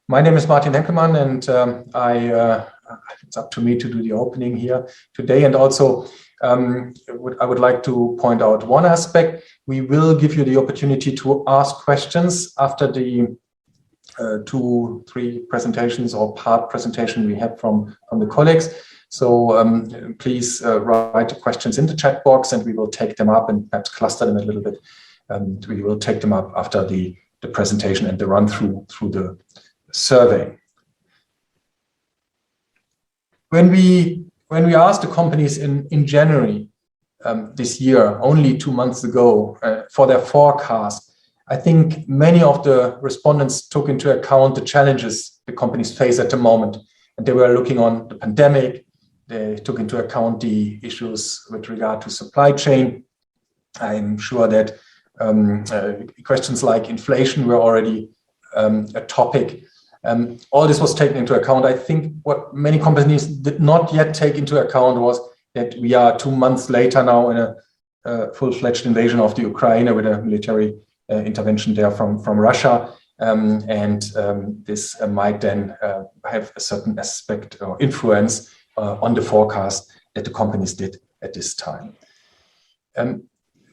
My name is Martin Henkelmann, and it's up to me to do the opening here today. And also, I would like to point out one aspect. We will give you the opportunity to ask questions after the 2-3 presentations or part presentation we have from the colleagues. So please write the questions in the chat box, and we will take them up and perhaps cluster them a little bit. And we will take them up after the presentation and the run through the survey. When we asked the companies in January this year, only 2 months ago, for their forecast, I think many of the respondents took into account the challenges the companies face at the moment, and they were looking on the pandemic. They took into account the issues with regard to supply chain. I'm sure that questions like inflation were already a topic. All this was taken into account. I think what many companies did not yet take into account was that we are 2 months later now in a full-fledged invasion of the Ukraine with a military intervention there from Russia. This might then have a certain aspect or influence on the forecast that the companies did at this time.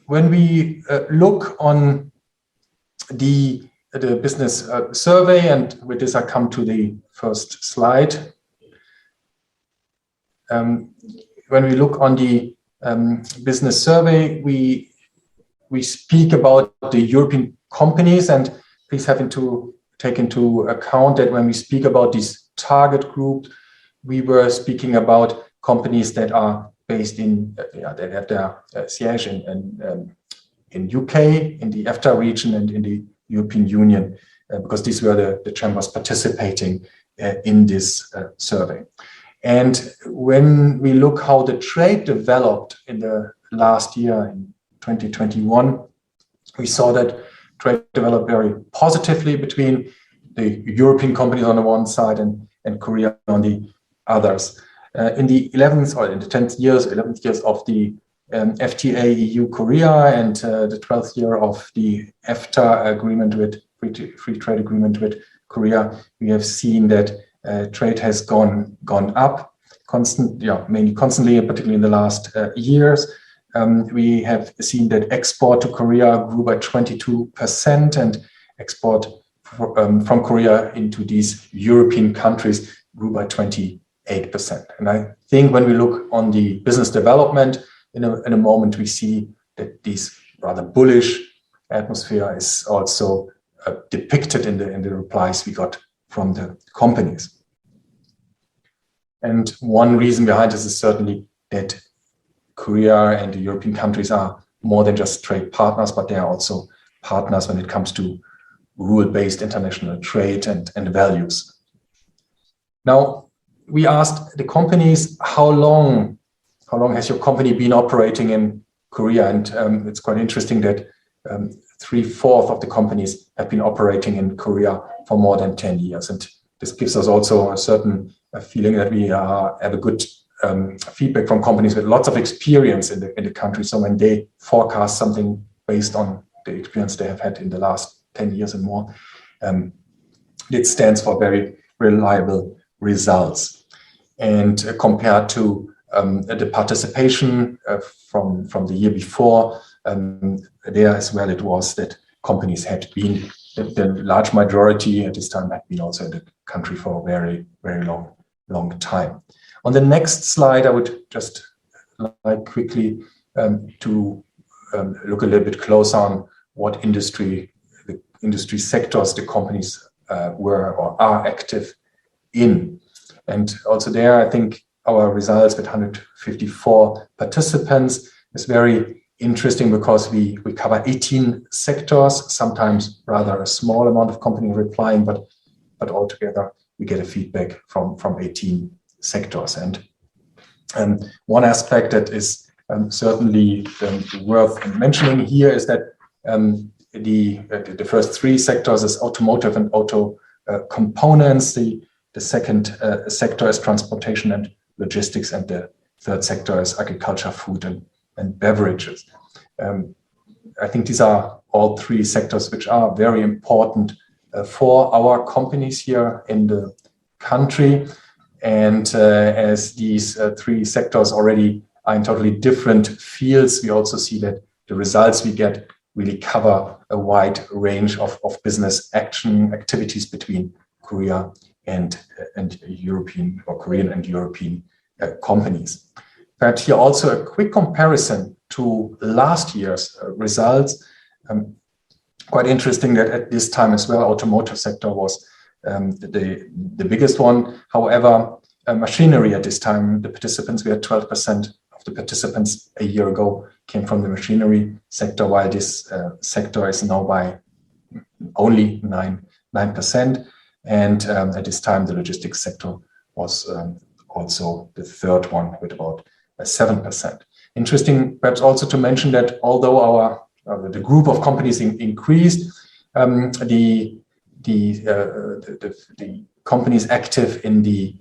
When we look on the business survey, and with this I come to the first slide. When we look on the business survey, we speak about the European companies, and please take into account that when we speak about this target group, we were speaking about companies that are based in, that have their siège in UK, in the EFTA region, and in the European Union, because these were the chambers participating in this survey. And when we look how the trade developed in the last year, in 2021, we saw that trade developed very positively between the European companies on the one side and Korea on the others. In the 11th years of the FTA EU-Korea and the 12th year of the EFTA agreement with free trade agreement with Korea, we have seen that trade has gone up mainly constantly, particularly in the last years. We have seen that export to Korea grew by 22%, and export from Korea into these European countries grew by 28%. And I think when we look on the business development, in a moment, we see that this rather bullish atmosphere is also depicted in the replies we got from the companies. And one reason behind this is certainly that Korea and the European countries are more than just trade partners, but they are also partners when it comes to rule-based international trade and values. Now, we asked the companies, how long has your company been operating in Korea? And it's quite interesting that 3/4 of the companies have been operating in Korea for more than 10 years. And this gives us also a certain feeling that we have a good feedback from companies with lots of experience in the country. So when they forecast something based on the experience they have had in the last 10 years and more, it stands for very reliable results. And compared to the participation from the year before, there as well, it was that companies had been, the large majority at this time had been also in the country for a very, very long time. On the next slide, I would just like quickly to look a little bit closer on what the industry sectors the companies were or are active in. And also there, I think our results with 154 participants is very interesting because we cover 18 sectors, sometimes rather a small amount of companies replying, but altogether we get a feedback from 18 sectors. And one aspect that is certainly worth mentioning here is that the first 3 sectors is automotive and auto components. The second sector is transportation and logistics, and the third sector is agriculture, food, and beverages. I think these are all 3 sectors which are very important for our companies here in the country. And as these three sectors already are in totally different fields, we also see that the results we get really cover a wide range of business action activities between Korea and European or Korean and European companies. Perhaps here also a quick comparison to last year's results. Quite interesting that at this time as well, automotive sector was the biggest one. However, machinery at this time, the participants, we had 12% of the participants a year ago came from the machinery sector, while this sector is now by only 9%. And at this time, the logistics sector was also the third one with about 7%. Interesting, perhaps also to mention that although the group of companies increased, the companies active in the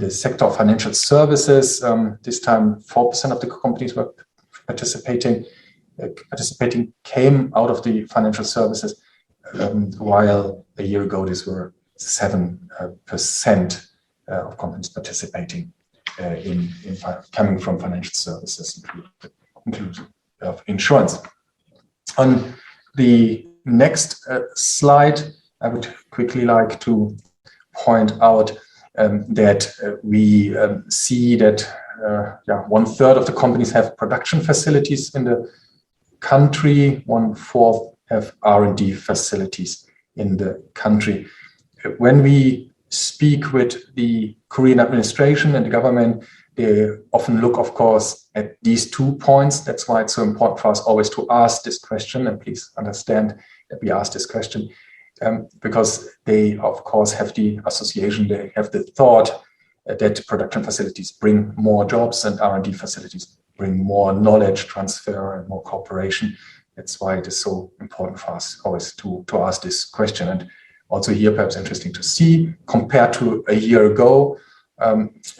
sector of financial services, this time 4% of the companies were participating came out of the financial services, while a year ago these were 7% of companies participating in coming from financial services, including insurance. On the next slide, I would quickly like to point out that we see that 1/3 of the companies have production facilities in the country, 1/4 have R&D facilities in the country. When we speak with the Korean administration and the government, they often look, of course, at these 2 points. That's why it's so important for us always to ask this question, and please understand that we ask this question, because they, of course, have the association, they have the thought that production facilities bring more jobs and R&D facilities bring more knowledge transfer and more cooperation. That's why it is so important for us always to ask this question. And also here, perhaps interesting to see, compared to a year ago,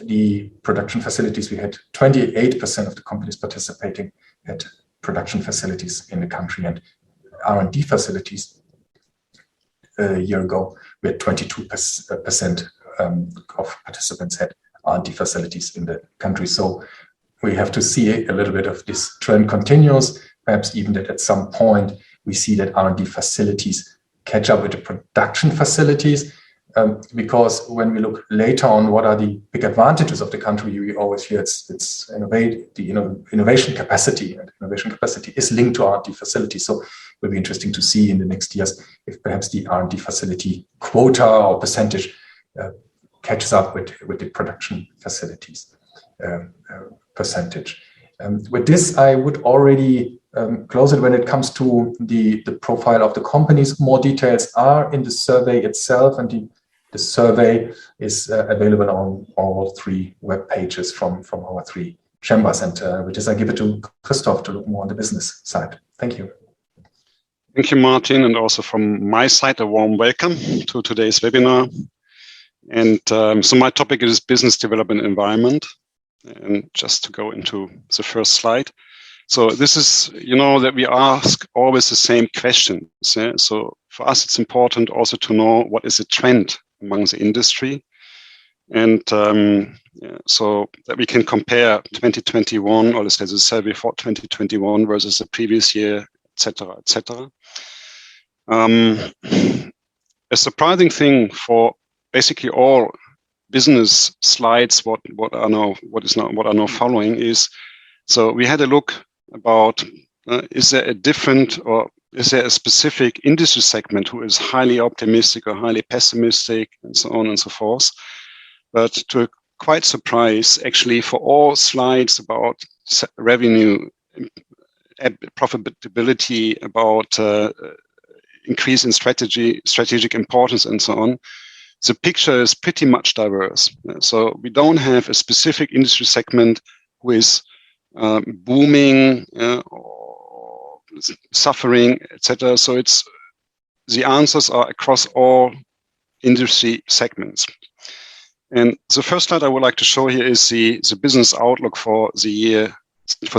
the production facilities, we had 28% of the companies participating at production facilities in the country, and R&D facilities a year ago, we had 22% of participants had R&D facilities in the country. So we have to see a little bit of this trend continues, perhaps even that at some point we see that R&D facilities catch up with the production facilities, because when we look later on what are the big advantages of the country, we always hear it's innovation capacity, and innovation capacity is linked to R&D facilities. So it will be interesting to see in the next years if perhaps the R&D facility quota or percentage catches up with the production facilities percentage. With this, I would already close it when it comes to the profile of the companies. More details are in the survey itself, and the survey is available on all 3 web pages from our 3 chambers. And with this, I give it to Christoph to look more on the business side. Thank you. Thank you, Martin, and also from my side, a warm welcome to today's webinar. And so my topic is business development environment. And just to go into the first slide. So this is, that we ask always the same questions. Yeah? So for us, it's important also to know what is the trend among the industry. And so that we can compare 2021, or let's say the survey for 2021 versus the previous year, etc., etc. A surprising thing for basically all business slides, what are now following is, so we had a look about is there a different, or is there a specific industry segment who is highly optimistic or highly pessimistic, and so on and so forth. But to a quite surprise, actually, for all slides about revenue, profitability, about increase in strategic importance, and so on, the picture is pretty much diverse. So we don't have a specific industry segment who is booming or suffering, etc. So the answers are across all industry segments. And the first slide I would like to show here is the business outlook for the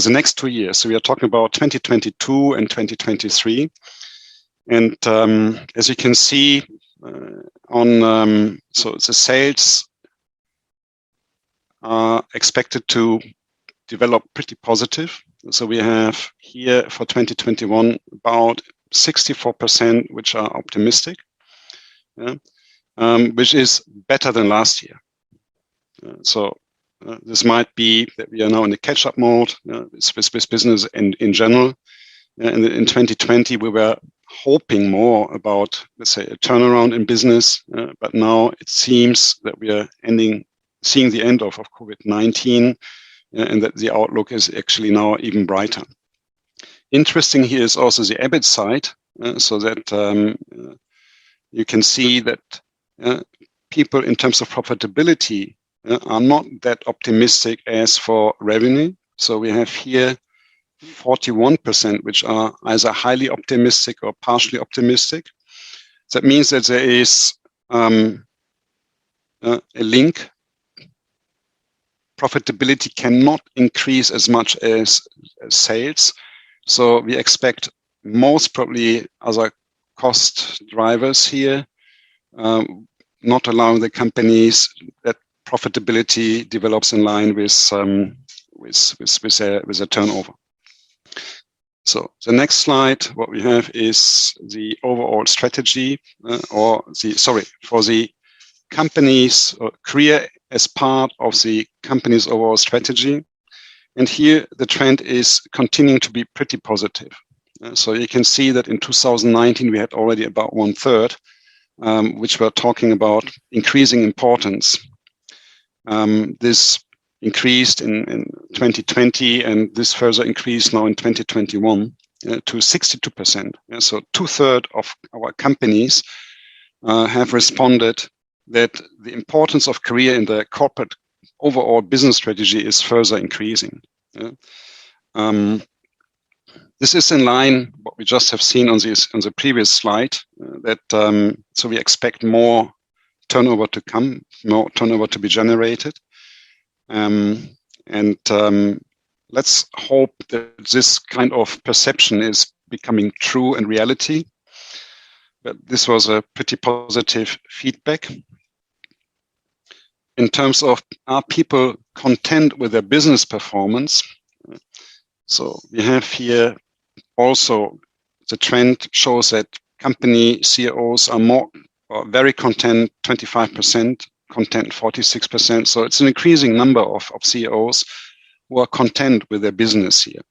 next 2 years. So we are talking about 2022 and 2023. And as you can see, so the sales are expected to develop pretty positive. So we have here for 2021 about 64% which are optimistic, which is better than last year. This might be that we are now in the catch-up mode with business in general. In 2020, we were hoping more about, let's say, a turnaround in business, but now it seems that we are seeing the end of COVID-19, and that the outlook is actually now even brighter. Interesting here is also the EBIT side, so that you can see that people in terms of profitability are not that optimistic as for revenue. So we have here 41%, which are either highly optimistic or partially optimistic. That means that there is a link. Profitability cannot increase as much as sales. So we expect most probably other cost drivers here, not allowing the companies that profitability develops in line with a turnover. So the next slide, what we have is the overall strategy, for the company's career as part of the company's overall strategy. And here the trend is continuing to be pretty positive. So you can see that in 2019, we had already about 1/3, which were talking about increasing importance. This increased in 2020, and this further increased now in 2021 to 62%. So 2/3 of our companies have responded that the importance of career in the corporate overall business strategy is further increasing. This is in line what we just have seen on the previous slide, so we expect more turnover to come, more turnover to be generated. Let's hope that this kind of perception is becoming true in reality. But this was a pretty positive feedback. In terms of, are people content with their business performance? So we have here also the trend shows that company CEOs are very content, 25%, content 46%. So it's an increasing number of CEOs who are content with their business here.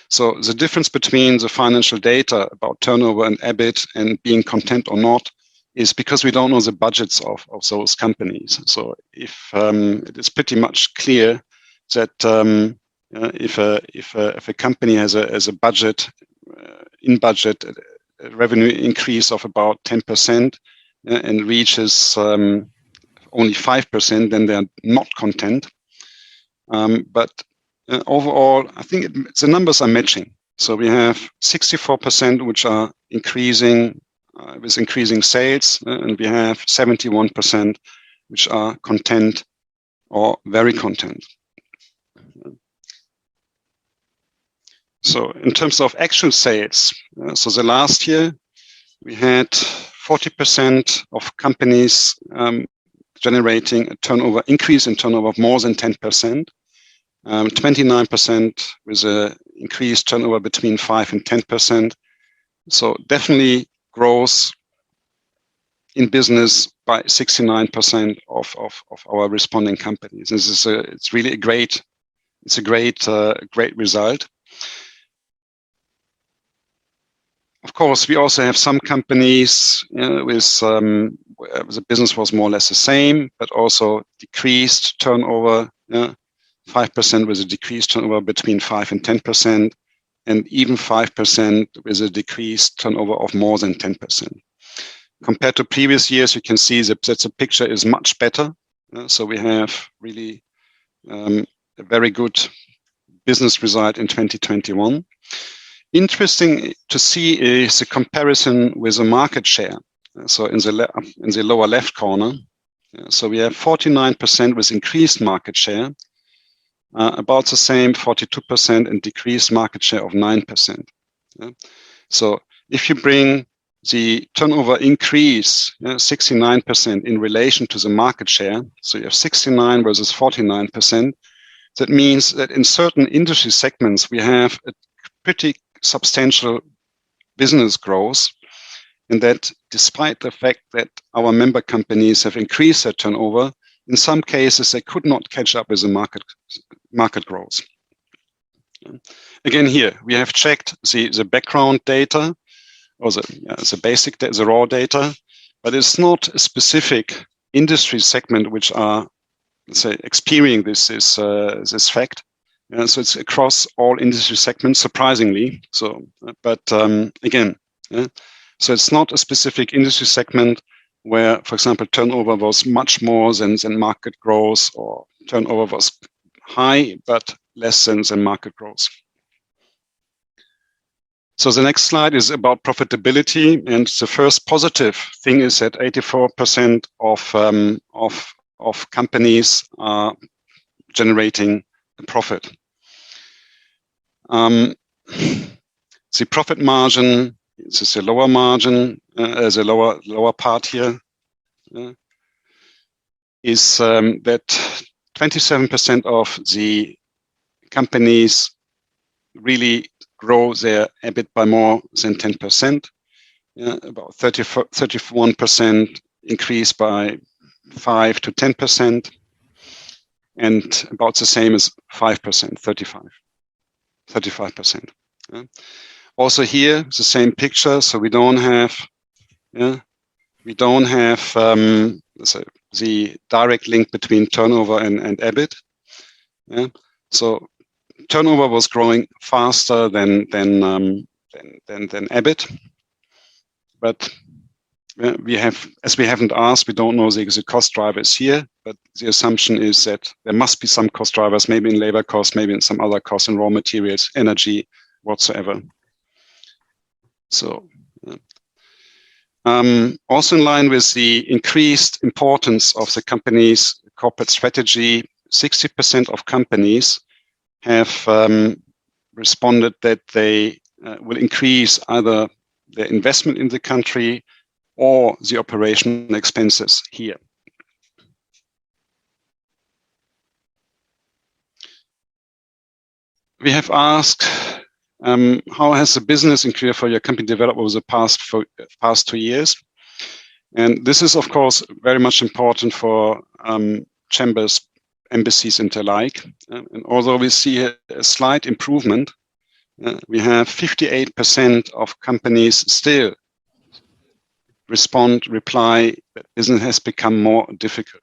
So the difference between the financial data about turnover and EBIT and being content or not is because we don't know the budgets of those companies. So if it is pretty much clear that if a company has a budget, a revenue increase of about 10% and reaches only 5%, then they're not content. But overall, I think the numbers are matching. So we have 64% which are increasing with increasing sales, and we have 71% which are content or very content. So in terms of actual sales, so the last year we had 40% of companies generating a turnover increase in turnover of more than 10%, 29% with an increased turnover between 5 and 10%. So definitely growth in business by 69% of our responding companies. This is it's really a great result. Of course, we also have some companies with where the business was more or less the same, but also decreased turnover, 5% with a decreased turnover between 5 and 10%, and even 5% with a decreased turnover of more than 10%. Compared to previous years, you can see that the picture is much better. So we have really a very good business result in 2021. Interesting to see is the comparison with the market share. So in the lower left corner, so we have 49% with increased market share, about the same 42% and decreased market share of 9%. So if you bring the turnover increase, 69% in relation to the market share. So you have 69 versus 49%. That means that in certain industry segments, we have a pretty substantial business growth, and that despite the fact that our member companies have increased their turnover, in some cases they could not catch up with the market growth. Again, here we have checked the background data, or the basic, the raw data, but it's not a specific industry segment which are, let's say, experiencing this fact. So it's across all industry segments, surprisingly. So, but again, so it's not a specific industry segment where, for example, turnover was much more than market growth, or turnover was high but less than market growth. So the next slide is about profitability, and the first positive thing is that 84% of companies are generating a profit. The profit margin, this is a lower margin, as a lower part here, is that 27% of the companies really grow their EBIT by more than 10%. About 31% increase by 5 to 10%, and about the same as 5%, 35%. Also here, the same picture. So we don't have, the direct link between turnover and EBIT. So turnover was growing faster than EBIT, but we haven't asked, we don't know the cost drivers here, but the assumption is that there must be some cost drivers, maybe in labor costs, maybe in some other costs, in raw materials, energy, whatsoever. So also in line with the increased importance of the company's corporate strategy, 60% of companies have responded that they will increase either their investment in the country or the operational expenses here. We have asked, how has the business in Korea for your company developed over the past 2 years? And this is, of course, very much important for chambers, embassies, and the like. And although we see a slight improvement, we have 58% of companies still reply that business has become more difficult.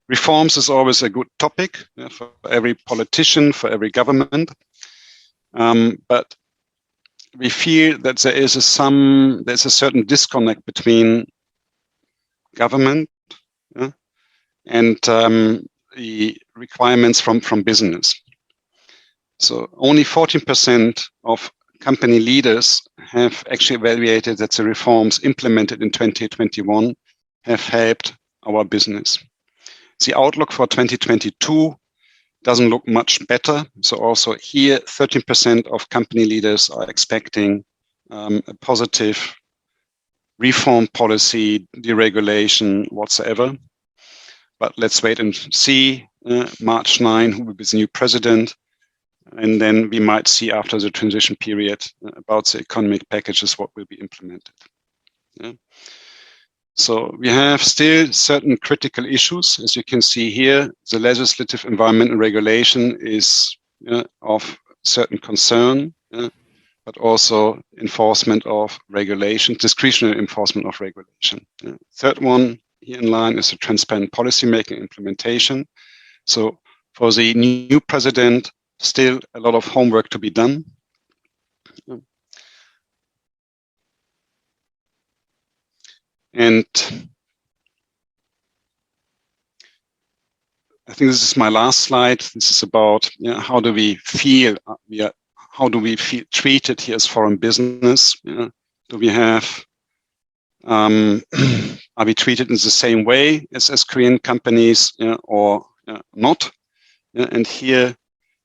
Reforms is always a good topic for every politician, for every government, but we feel that there's a certain disconnect between government and the requirements from business. So only 14% of company leaders have actually evaluated that the reforms implemented in 2021 have helped our business. The outlook for 2022 doesn't look much better. So also here, 13% of company leaders are expecting a positive reform policy, deregulation, whatsoever. But let's wait and see March 9, who will be the new president. And then we might see after the transition period about the economic packages, what will be implemented. Yeah. So we have still certain critical issues. As you can see here, the legislative environment and regulation is of certain concern, but also enforcement of regulation, discretionary enforcement of regulation. Third one here in line is the transparent policy making implementation. So for the new president, still a lot of homework to be done. And I think this is my last slide. This is about how do we feel? How do we feel treated here as foreign business? Do we have? Are we treated in the same way as Korean companies or not? And here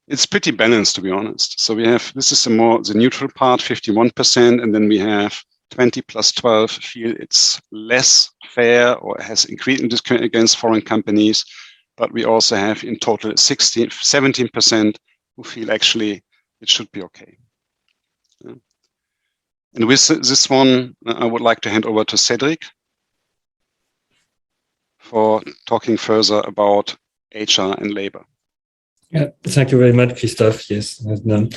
It's pretty balanced, to be honest. So we have, this is the neutral part, 51%, and then we have 20 plus 12 feel it's less fair or has increased discrimination against foreign companies. But we also have in total 17% who feel actually it should be okay. Yeah. And with this one, I would like to hand over to Cedric for talking further about HR and labor. Yeah, thank you very much, Christophe. Yes, and,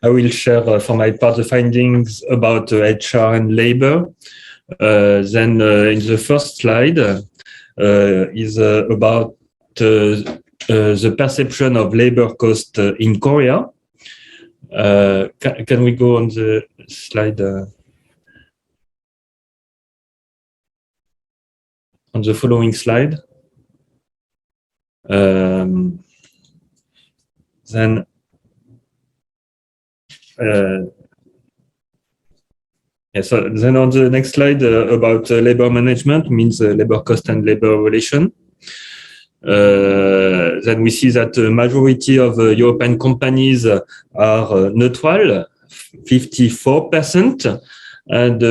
I will share for my part the findings about HR and labor. Then in the first slide is about the perception of labor cost in Korea. Can we go on the slide? On the following slide. Then so then on the next slide about labor management, means labor cost and labor relation. Then we see that the majority of European companies are neutral, 54%, and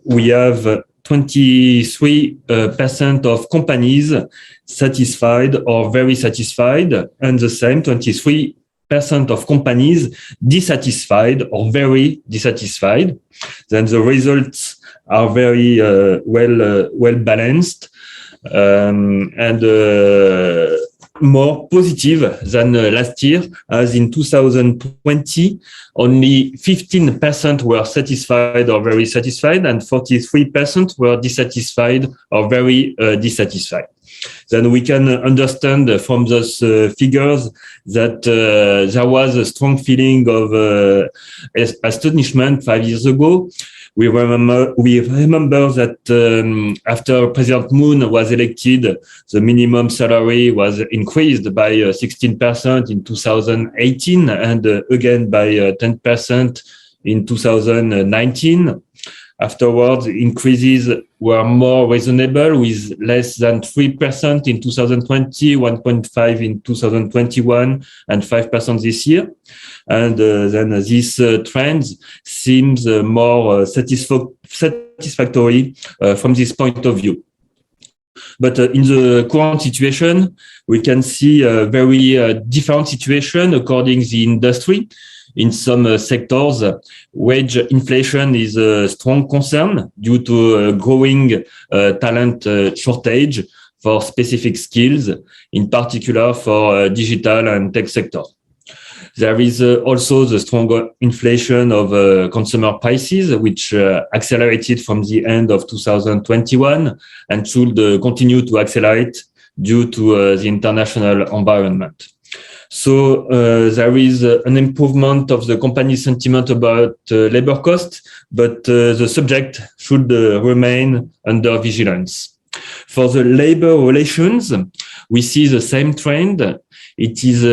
we have 23% of companies satisfied or very satisfied, and the same 23% of companies dissatisfied or very dissatisfied. Then the results are very well balanced and more positive than last year, as in 2020, only 15% were satisfied or very satisfied, and 43% were dissatisfied or very dissatisfied. Then we can understand from those figures that there was a strong feeling of astonishment 5 years ago. We remember that after President Moon was elected, the minimum salary was increased by 16% in 2018 and again by 10% in 2019. Afterwards, increases were more reasonable, with less than 3% in 2020, 1.5% in 2021, and 5% this year. And then this trend seems more satisfactory from this point of view. But in the current situation, we can see a very different situation according to the industry. In some sectors, wage inflation is a strong concern due to a growing talent shortage for specific skills, in particular for digital and tech sector. There is also the strong inflation of consumer prices, which accelerated from the end of 2021 and should continue to accelerate due to the international environment. So there is an improvement of the company sentiment about labor cost, but the subject should remain under vigilance. For the labor relations, we see the same trend. It is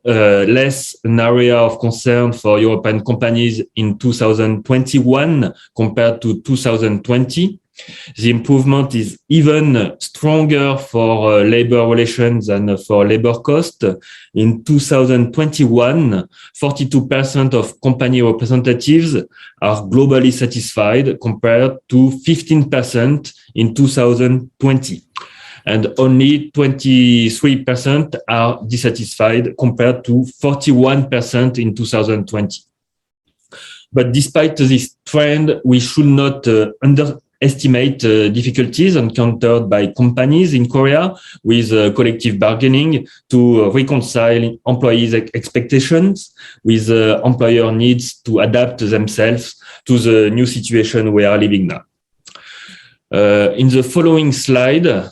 less an area of concern for European companies in 2021 compared to 2020. The improvement is even stronger for labor relations than for labor cost. In 2021, 42% of company representatives are globally satisfied compared to 15% in 2020. And only 23% are dissatisfied compared to 41% in 2020. But despite this trend, we should not underestimate difficulties encountered by companies in Korea with collective bargaining to reconcile employees' expectations with employer needs to adapt themselves to the new situation we are living now. In the following slide,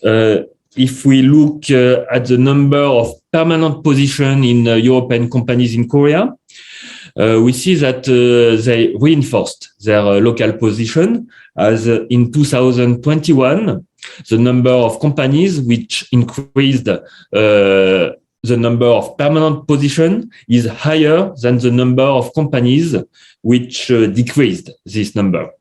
if we look at the number of permanent positions in European companies in Korea, we see that they reinforced their local position, as in 2021, the number of companies which increased the number of permanent positions is higher than the number of companies which decreased this number.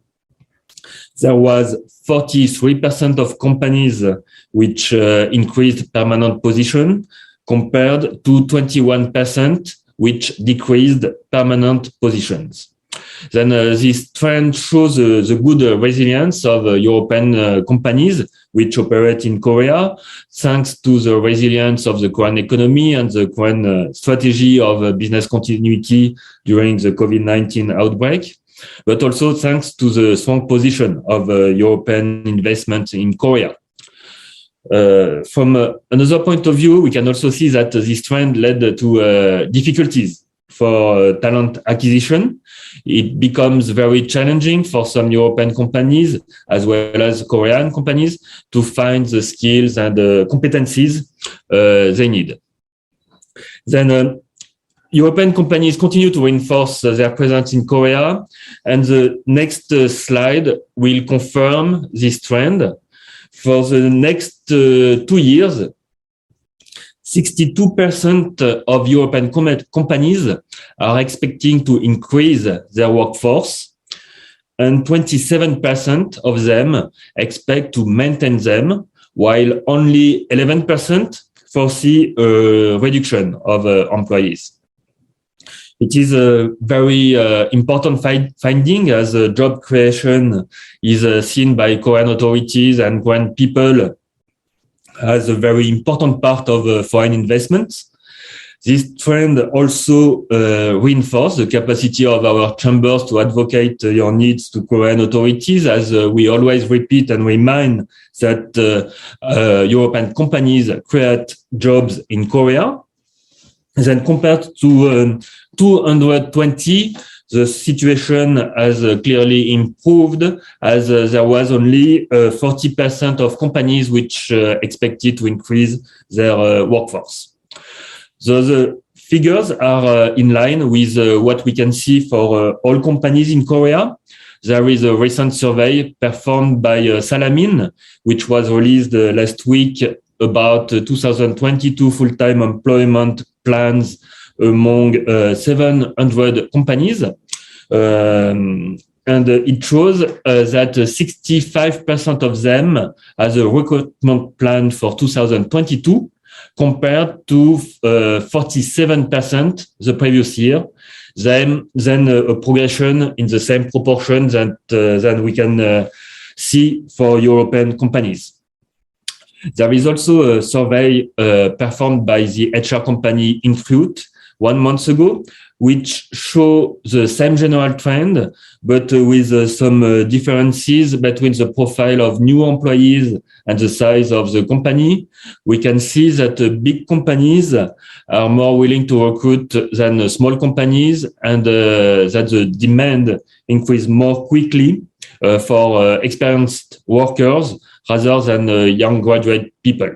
There was 43% of companies which increased permanent position compared to 21%, which decreased permanent positions. Then this trend shows the good resilience of European companies which operate in Korea, thanks to the resilience of the Korean economy and the Korean strategy of business continuity during the COVID-19 outbreak, but also thanks to the strong position of European investment in Korea. From another point of view, we can also see that this trend led to difficulties for talent acquisition. It becomes very challenging for some European companies as well as Korean companies to find the skills and competencies they need. Then European companies continue to reinforce their presence in Korea, and the next slide will confirm this trend. For the next 2 years, 62% of European companies are expecting to increase their workforce, and 27% of them expect to maintain them, while only 11% foresee a reduction of employees. It is a very important finding, as job creation is seen by Korean authorities and Korean people as a very important part of foreign investments. This trend also reinforces the capacity of our chambers to advocate your needs to Korean authorities, as we always repeat and remind that European companies create jobs in Korea. Then compared to 220, the situation has clearly improved, as there was only 40% of companies which expected to increase their workforce. So the figures are in line with what we can see for all companies in Korea. There is a recent survey performed by Salamin, which was released last week, about 2022 full-time employment plans among 700 companies. And it shows that 65% of them has a recruitment plan for 2022, compared to 47% the previous year. Then a progression in the same proportion that we can see for European companies. There is also a survey performed by the HR company Infruit 1 month ago, which show the same general trend, but with some differences between the profile of new employees and the size of the company. We can see that big companies are more willing to recruit than small companies, and that the demand increase more quickly for experienced workers rather than young graduate people.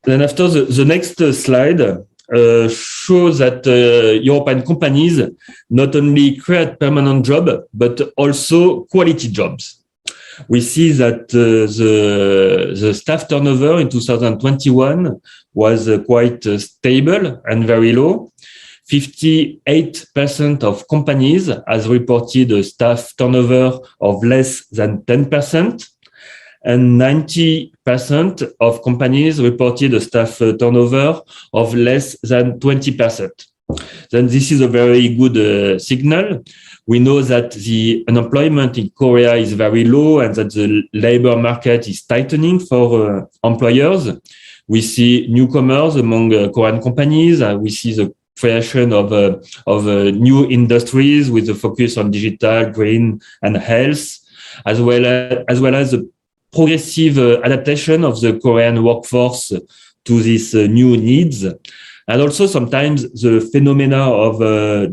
Then after the next slide shows that European companies not only create permanent jobs, but also quality jobs. We see that the staff turnover in 2021 was quite stable and very low. 58% of companies has reported a staff turnover of less than 10%, and 90% of companies reported a staff turnover of less than 20%. Then this is a very good signal. We know that the unemployment in Korea is very low and that the labor market is tightening for employers. We see newcomers among Korean companies. We see the creation of new industries with a focus on digital, green, and health, as well as the progressive adaptation of the Korean workforce to these new needs. And also sometimes the phenomena of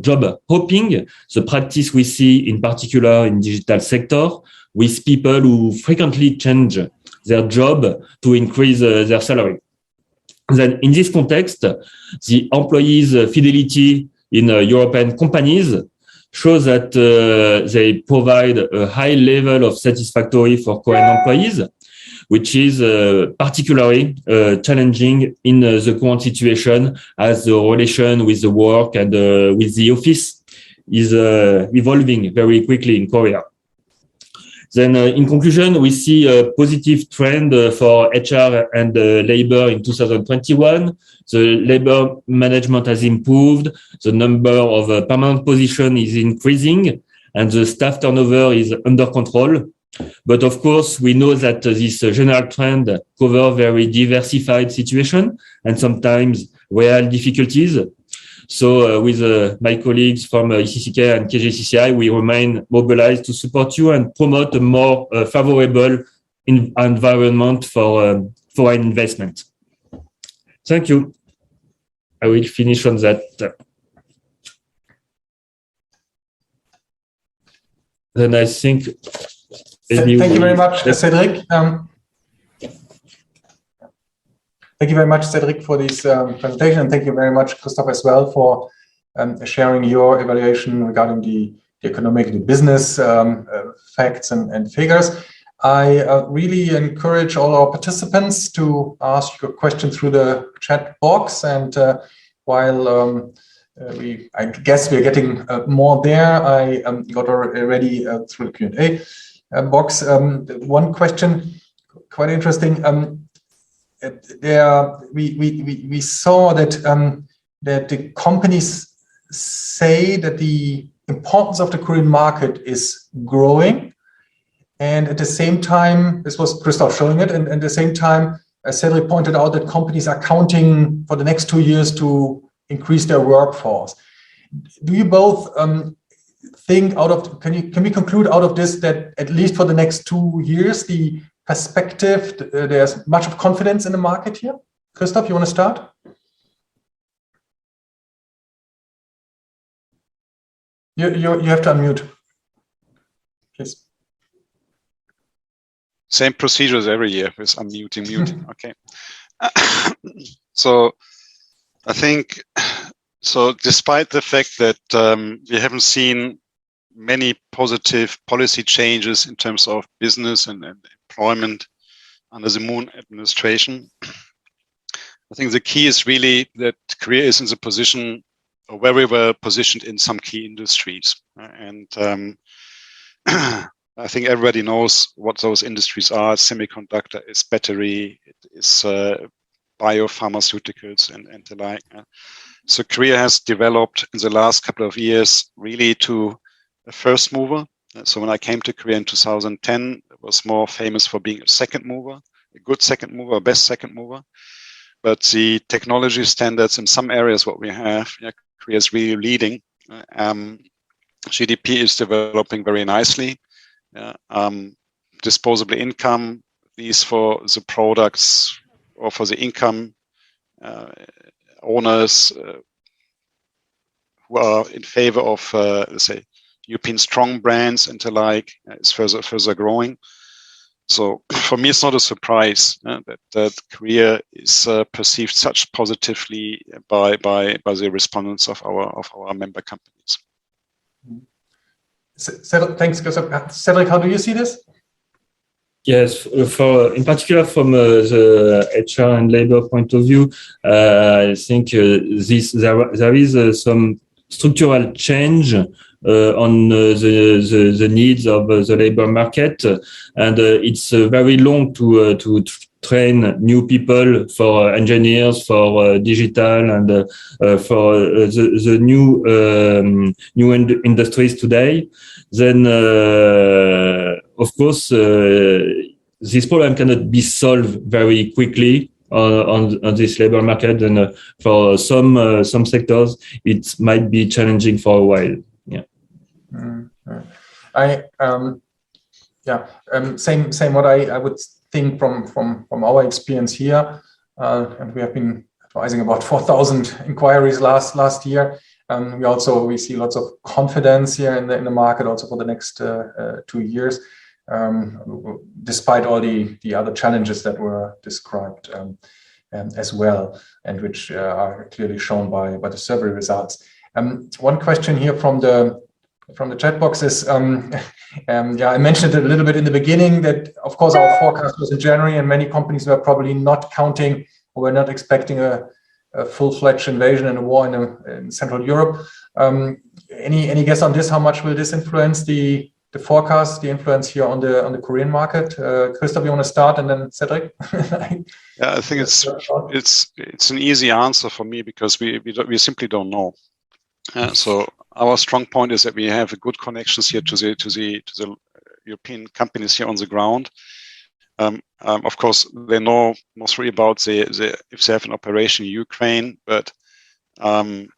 job hopping, the practice we see in particular in digital sector, with people who frequently change their job to increase their salary. Then in this context, the employees' fidelity in European companies shows that they provide a high level of satisfactory for Korean employees, which is particularly challenging in the current situation, as the relation with the work and with the office is evolving very quickly in Korea. Then in conclusion, we see a positive trend for HR and labor in 2021. The labor management has improved. The number of permanent positions is increasing and the staff turnover is under control. But of course, we know that this general trend covers very diversified situation and sometimes real difficulties. So with my colleagues from KGCCI and KGCCI, we remain mobilized to support you and promote a more favorable environment for foreign investment. Thank you. I will finish on that. Then I think... Thank you very much, Cedric. Thank you very much, Cedric, for this presentation, and thank you very much, Christoph, as well, for sharing your evaluation regarding the economic, the business facts and figures. I really encourage all our participants to ask your question through the chat box, and while I guess we're getting more there, I got already through the Q&A box. One question, quite interesting. We saw that that the companies say that the importance of the Korean market is growing, and at the same time, this was Christoph showing it, and at the same time, Cedric pointed out that companies are counting for the next 2 years to increase their workforce. Do you both think can we conclude out of this that at least for the next 2 years, the perspective, there's much of confidence in the market here? Christoph, you want to start? You have to unmute, please. Same procedure as every year with unmuting, muting. Okay. So I think, so despite the fact that we haven't seen many positive policy changes in terms of business and employment under the Moon administration, I think the key is really that Korea is in the position, or very well positioned in some key industries. And I think everybody knows what those industries are. Semiconductor, is battery, it is biopharmaceuticals and the like. So Korea has developed in the last couple of years really to a first mover. So when I came to Korea in 2010, it was more famous for being a second mover, a good second mover, a best second mover. But the technology standards in some areas, what we have, Korea is really leading. GDP is developing very nicely. Disposable income, these for the products or for the income owners who are in favor of, let's say, European strong brands and the like, is further growing. So for me, it's not a surprise that Korea is perceived such positively by the respondents of our member companies. Thanks, Christoph. Cedric, how do you see this? Yes, in particular from the HR and labor point of view, I think there is some structural change on the needs of the labor market, and it's very long to train new people for engineers, for digital, and for the new industries today. Then, of course, this problem cannot be solved very quickly on this labor market, and for some sectors, it might be challenging for a while. Yeah. Same. What I would think from our experience here, and we have been advising about 4,000 inquiries last year. We see lots of confidence here in the market also for the next 2 years, despite all the other challenges that were described as well, and which are clearly shown by the survey results. One question here from the chat box is, I mentioned it a little bit in the beginning that, of course, our forecast was in January, and many companies were probably not counting or were not expecting a full-fledged invasion and a war in Central Europe. Any guess on this? How much will this influence the the forecast, the influence here on the Korean market? Christoph, you want to start, and then Cedric? Yeah, I think it's an easy answer for me, because we simply don't know. So our strong point is that we have good connections here to the European companies here on the ground. Of course, they know mostly about if they have an operation in Ukraine, but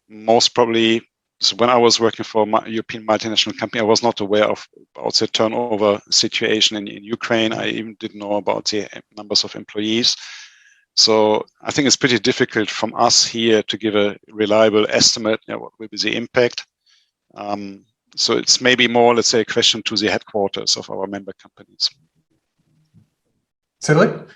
most probably, so when I was working for a European multinational company, I was not aware about the turnover situation in Ukraine. I even didn't know about the numbers of employees. So I think it's pretty difficult from us here to give a reliable estimate, what will be the impact. So it's maybe more, let's say, a question to the headquarters of our member companies. Cedric?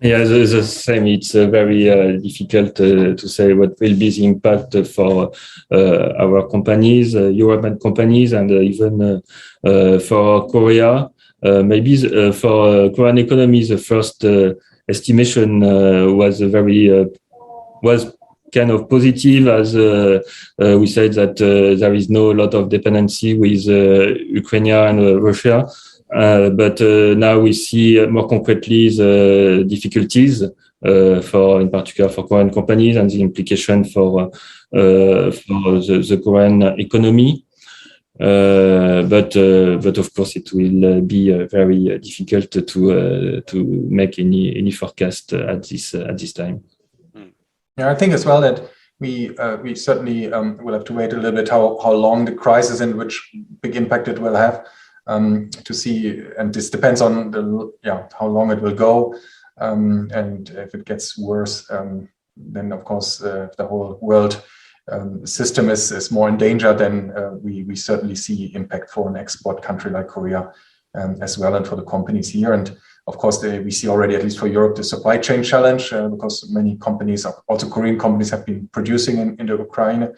Yeah, the same. It's very difficult to say what will be the impact for our companies, European companies, and even for Korea. Maybe for Korean economy, the first estimation was kind of positive, as we said that there is no lot of dependency with Ukraine and Russia. But now we see more concretely the difficulties in particular for Korean companies, and the implication for the Korean economy. But of course it will be very difficult to make any forecast at this time. Yeah, I think as well that we certainly will have to wait a little bit how long the crisis and which big impact it will have. To see, and this depends on how long it will go, and if it gets worse, then of course the whole world system is more in danger. Then we certainly see impact for an export country like Korea as well, and for the companies here. And of course we see already, at least for Europe, the supply chain challenge, because many companies, also Korean companies, have been producing in the Ukraine.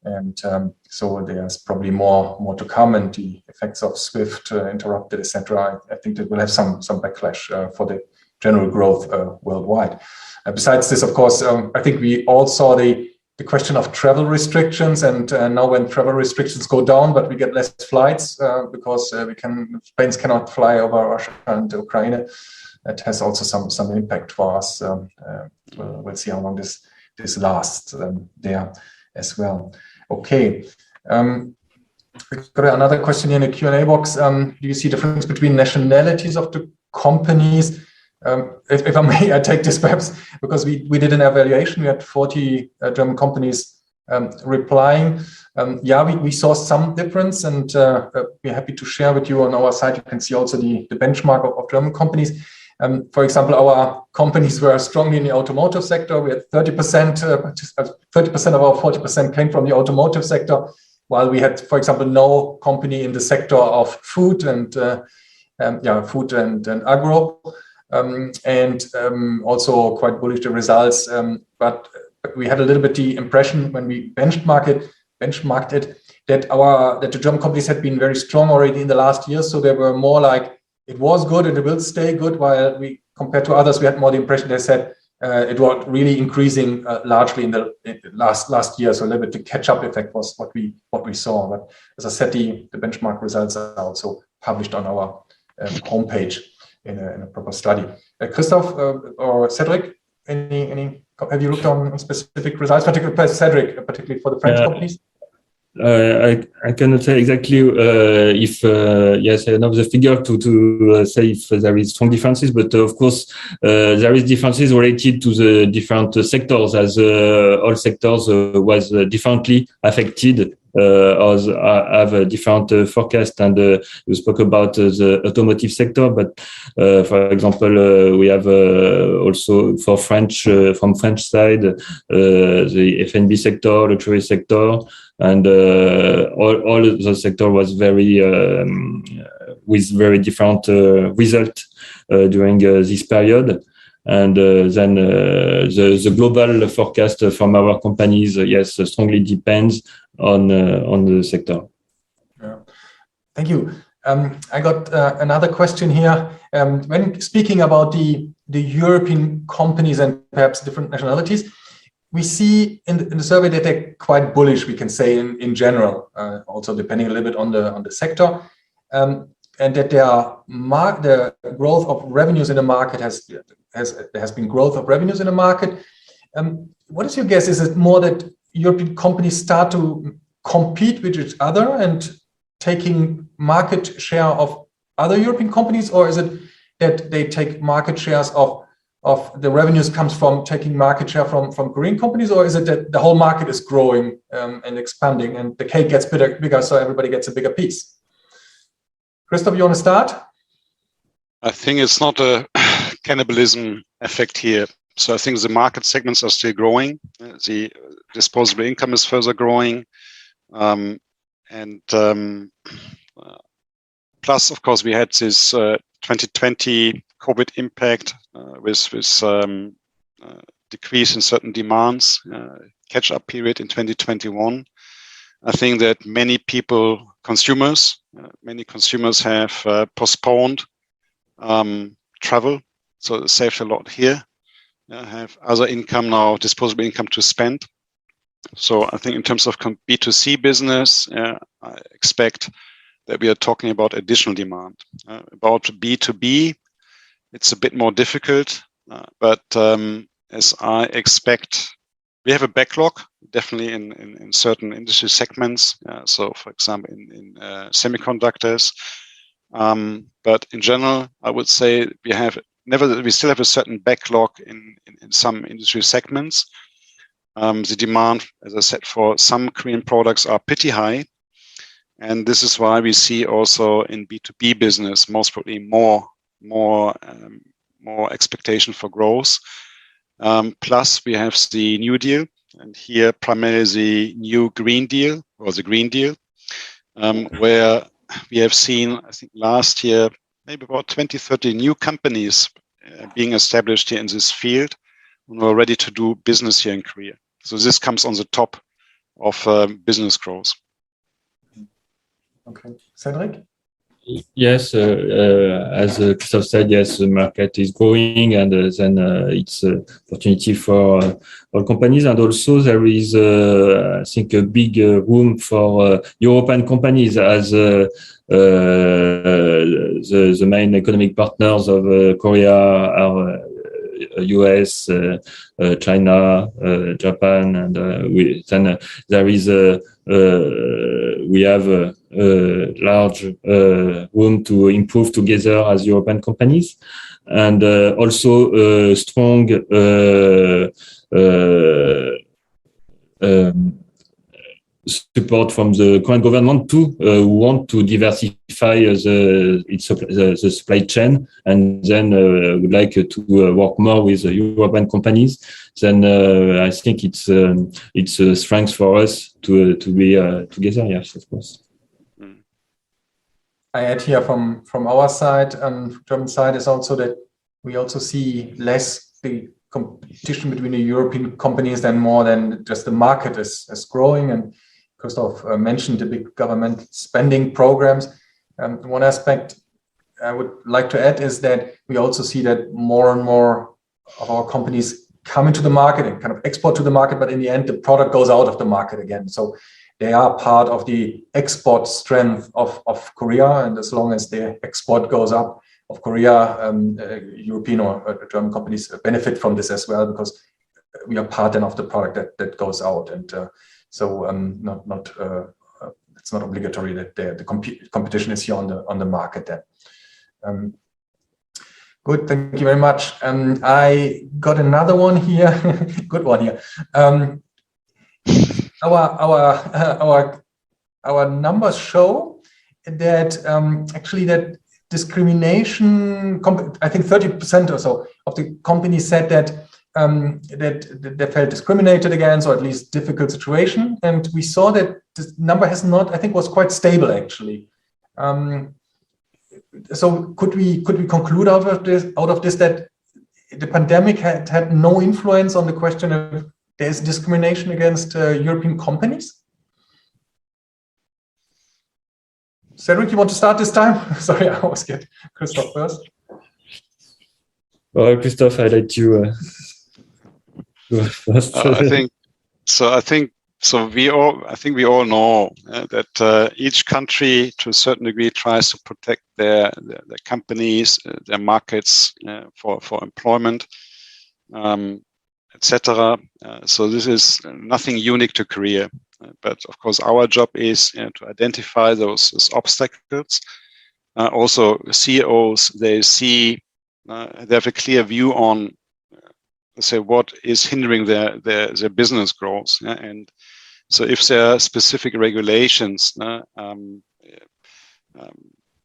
And so there's probably more to come, and the effects of SWIFT interrupted, etc. I think that will have some backlash for the general growth worldwide. Besides this, of course, I think we all saw the question of travel restrictions, and now when travel restrictions go down, but we get less flights because planes cannot fly over Russia and Ukraine. That has also some impact for us. We'll see how long this lasts there as well. Okay. We've got another question here in the Q&A box. Do you see difference between nationalities of the companies? If I may, I take this perhaps because we did an evaluation. We had 40 German companies replying. We saw some difference, and we're happy to share with you on our site. You can see also the benchmark of German companies. For example, our companies were strongly in the automotive sector. We had 30% of our 40% came from the automotive sector, while we had, for example, no company in the sector of food and agro, and also quite bullish the results. But we had a little bit the impression when we benchmarked it that the German companies had been very strong already in the last year, so they were more like, it was good and it will stay good, while we, compared to others, we had more the impression they said it was really increasing largely in the last year. So a little bit the catch-up effect was what we saw. But as I said, the benchmark results are also published on our homepage in a proper study. Christoph or Cedric, have you looked on specific results, particularly for the French companies? I cannot say exactly if yes, I know the figure to say if there is strong differences, but of course there is differences related to the different sectors, as all sectors was differently affected or have a different forecast. And you spoke about the automotive sector, but for example, we have also for from French side the F&B sector, luxury sector, and all the sector was with very different result during this period. And then the global forecast from our companies, yes, strongly depends on the sector. Yeah. Thank you. I got another question here. When speaking about the European companies and perhaps different nationalities, we see in the survey that they're quite bullish, we can say in general, also depending a little bit on the sector, and that the growth of revenues in the market there has been growth of revenues in the market. What is your guess? Is it more that European companies start to compete with each other and taking market share of other European companies, or is it that they take market shares of the revenues comes from taking market share from Korean companies, or is it that the whole market is growing and expanding and the cake gets bigger so everybody gets a bigger piece? Christoph, you want to start? I think it's not a cannibalism effect here. So I think the market segments are still growing. The disposable income is further growing. Plus, of course, we had this 2020 COVID impact with decrease in certain demands, catch-up period in 2021. I think that many consumers have postponed travel, so they saved a lot here. Have other income now, disposable income to spend. So I think in terms of B2C business, I expect that we are talking about additional demand. About B2B, it's a bit more difficult, but as I expect, we have a backlog, definitely in certain industry segments. So, for example, in semiconductors. But in general, I would say we still have a certain backlog in some industry segments. The demand, as I said, for some Korean products are pretty high. And this is why we see also in B2B business, most probably more expectation for growth. Plus, we have the New Deal, and here primarily the new Green Deal or the Green Deal, where we have seen, I think last year, maybe about 20, 30 new companies being established here in this field and are ready to do business here in Korea. So this comes on the top of business growth. Okay. Cedric? Yes, as Christoph said, yes, the market is growing, and then it's an opportunity for all companies. And also there is, I think, a big room for European companies as the main economic partners of Korea are US, China, Japan, and we have a large room to improve together as European companies, and also strong support from the current government too, who want to diversify the supply chain, and then would like to work more with European companies. Then I think it's a strength for us to be together. Yes, of course. I add here from our side, German side, is also that we also see less the competition between the European companies than more than just the market is growing. And Christoph mentioned the big government spending programs. One aspect I would like to add is that we also see that more and more of our companies come into the market and kind of export to the market, but in the end, the product goes out of the market again. So they are part of the export strength of Korea, and as long as the export goes up of Korea, European or German companies benefit from this as well, because we are part then of the product that goes out. And so it's not obligatory that the competition is here on the market then. Good, thank you very much. I got another one here, good one here. Our numbers show that actually that discrimination, I think 30% or so of the companies said that they felt discriminated against, or at least difficult situation. And we saw that this number has not, I think, was quite stable actually. So could we conclude out of this that the pandemic had no influence on the question of there's discrimination against European companies? Cedric, you want to start this time? Sorry, I always get Christoph first. Well, Christoph, I let you. first. I think so. I think we all know that each country, to a certain degree, tries to protect their companies, their markets for employment, etc. So this is nothing unique to Korea. But of course, our job is to identify those obstacles. Also, CEOs, they have a clear view on, let's say, what is hindering their business growth. And so if there are specific regulations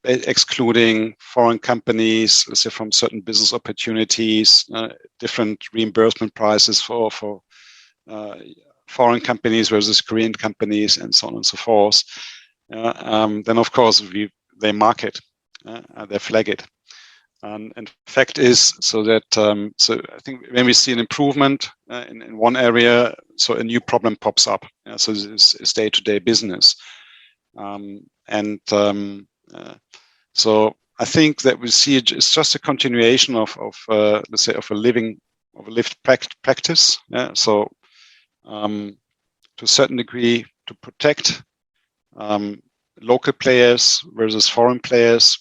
excluding foreign companies, let's say, from certain business opportunities, different reimbursement prices for foreign companies versus Korean companies, and so on and so forth, then of course they mark it, they flag it. And fact is, so I think when we see an improvement in one area, so a new problem pops up. So this is day-to-day business, so I think that we see it's just a continuation of let's say, of a lived practice. So to a certain degree, to protect local players versus foreign players.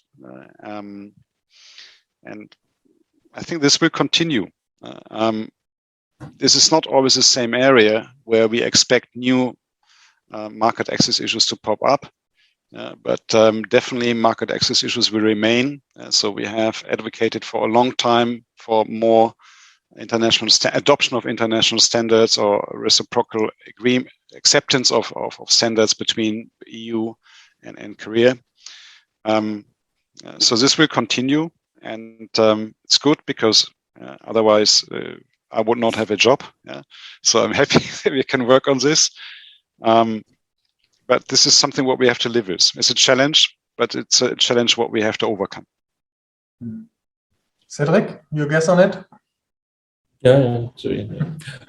And I think this will continue. This is not always the same area where we expect new market access issues to pop up, but definitely market access issues will remain. So we have advocated for a long time for more international adoption of international standards, or reciprocal acceptance of standards between EU and Korea. So this will continue. And it's good, because otherwise I would not have a job. So I'm happy that we can work on this. But this is something what we have to live with. It's a challenge, but it's a challenge what we have to overcome. Cedric, your guess on it? Yeah, sorry.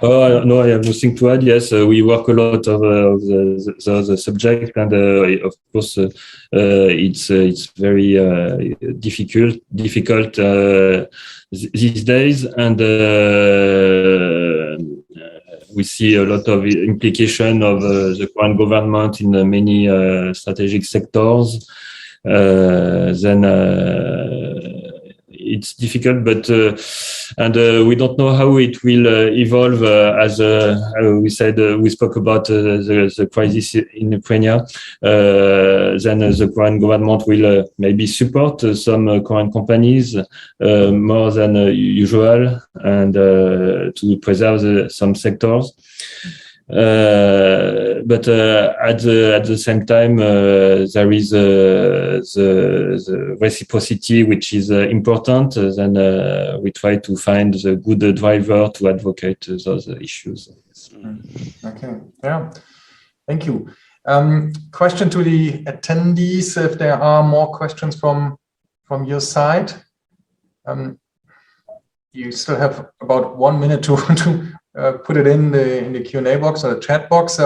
No, I have nothing to add. Yes, we work a lot of the subject, and of course, it's very difficult these days, and we see a lot of implication of the current government in many strategic sectors. It's difficult, but we don't know how it will evolve. As we said, we spoke about the crisis in Ukraine. Then the Korean government will maybe support some Korean companies more than usual, and to preserve some sectors. But at the same time, there is the reciprocity, which is important. Then we try to find the good driver to advocate those issues. Okay. Yeah. Thank you. Question to the attendees: if there are more questions from your side, you still have about 1 minute to put it in the Q&A box or the chat box.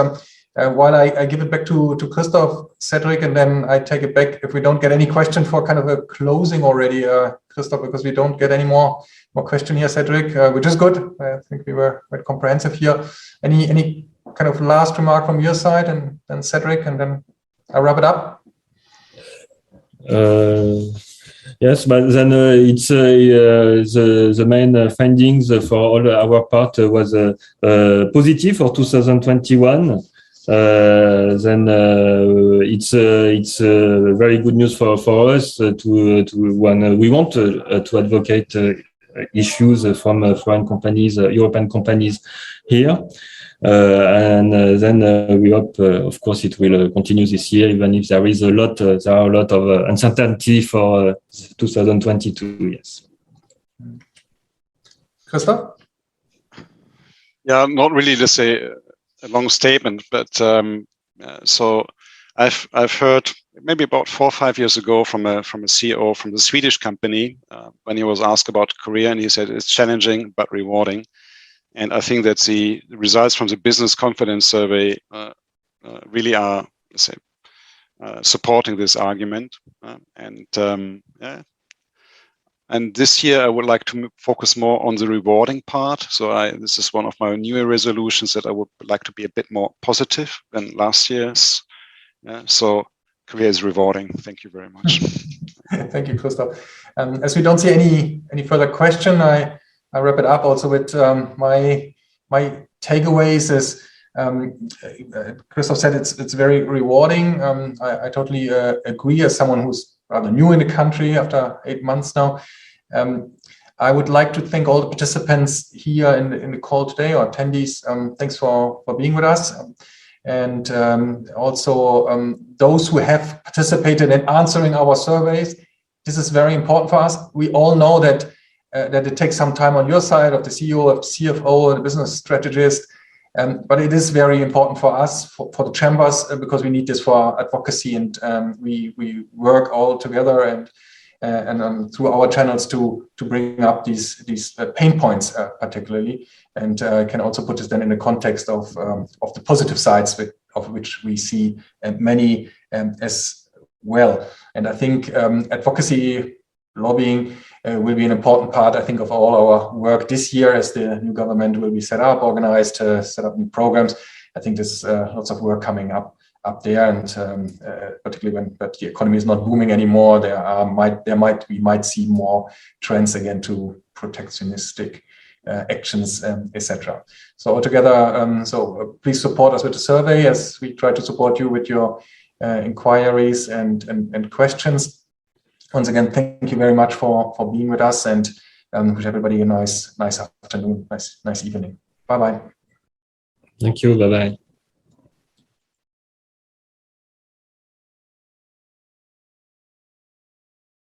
While I give it back to Christoph, Cedric, and then I take it back if we don't get any question for kind of a closing already, Christoph, because we don't get any more question here, Cedric, which is good. I think we were quite comprehensive here. Any kind of last remark from your side, and then Cedric, and then I wrap it up. Yes, but then it's the main findings for all our part was positive for 2021. Then it's very good news for us to when we want to advocate issues from foreign companies, European companies here. And then we hope, of course, it will continue this year, even if there are a lot of uncertainty for 2022. Yes. Christoph? Yeah, not really, let's say, a long statement, but so I've heard maybe about 4 or 5 years ago from a CEO from the Swedish company when he was asked about Korea, and he said it's challenging but rewarding. And I think that the results from the business confidence survey really are, let's say, supporting this argument. And this year, I would like to focus more on the rewarding part. So this is one of my New Year resolutions, that I would like to be a bit more positive than last year's. Yeah, so career is rewarding. Thank you very much. Thank you, Christoph. As we don't see any further question, I wrap it up also with my takeaways. Is Christoph said it's very rewarding. I totally agree. As someone who's rather new in the country after 8 months now, I would like to thank all the participants here in the call today, or attendees. Thanks for being with us. And also those who have participated in answering our surveys. This is very important for us. We all know that it takes some time on your side, of the CEO, of the CFO, the business strategist, but it is very important for us, for the chambers, because we need this for our advocacy, and we work all together and through our channels to bring up these pain points particularly, and can also put this then in the context of the positive sides of which we see many as well. And I think advocacy, lobbying will be an important part, I think, of all our work this year, as the new government will be set up, organized, set up new programs. I think there's lots of work coming up there, and particularly when the economy is not booming anymore, we might see more trends again to protectionistic actions, etc. So altogether, so please support us with the survey, as we try to support you with your inquiries and questions. Once again, thank you very much for being with us, and wish everybody a nice afternoon, nice evening. Bye bye. Thank you. Bye bye.